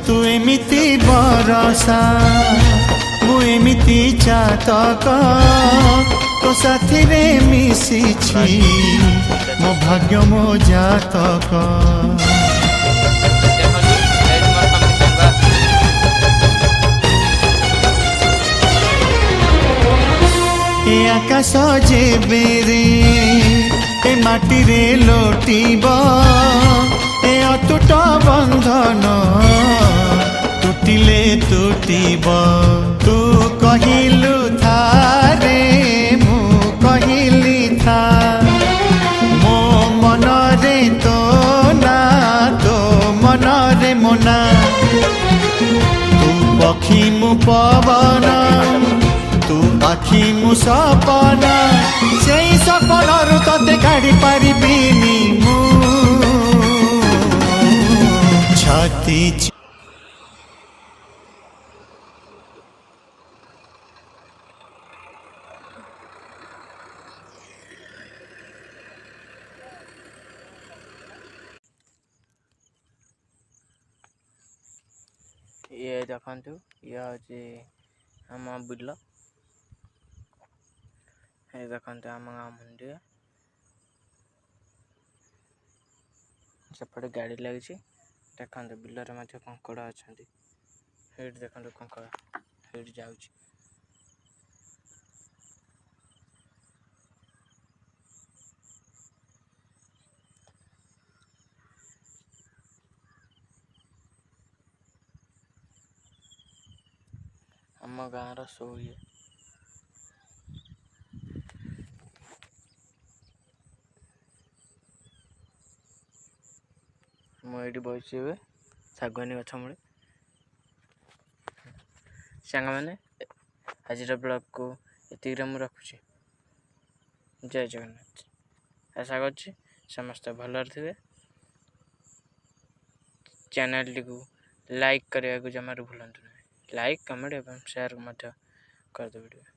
तू एमिति बरसा मु एमिति चातक तो साथी रे मिशिछि मो भाग्य मो जातक ए आकाश जेबे रे ए माटी रे लोटिब ए अटूट बंधन टूटिले टूटिब तू कहिलु था रे मु कहिली था मो मन रे तो ना तो मन रे मोना तू पक्षी मु पवन तू आखि मु सपना से सपन तते काढ़ी पारिबिनी मु छाती ये देखु ये हूँ आम बिल ये देखते आम गाँव मंडी सेपटे गाड़ी लगी देखते बिलर कंकड़ अच्छा देखते कंकड़ हेट जा आम गाँव सो ये मुझे बस शागवानी गछ मूले सांग मैंने आज ब्लॉग को ये रखुची जय जगन्नाथ आशा कर समस्त भल थे चैनल टी को लाइक करने को जमार भूलु ना लाइक कमेंट और शेयर करदेवे।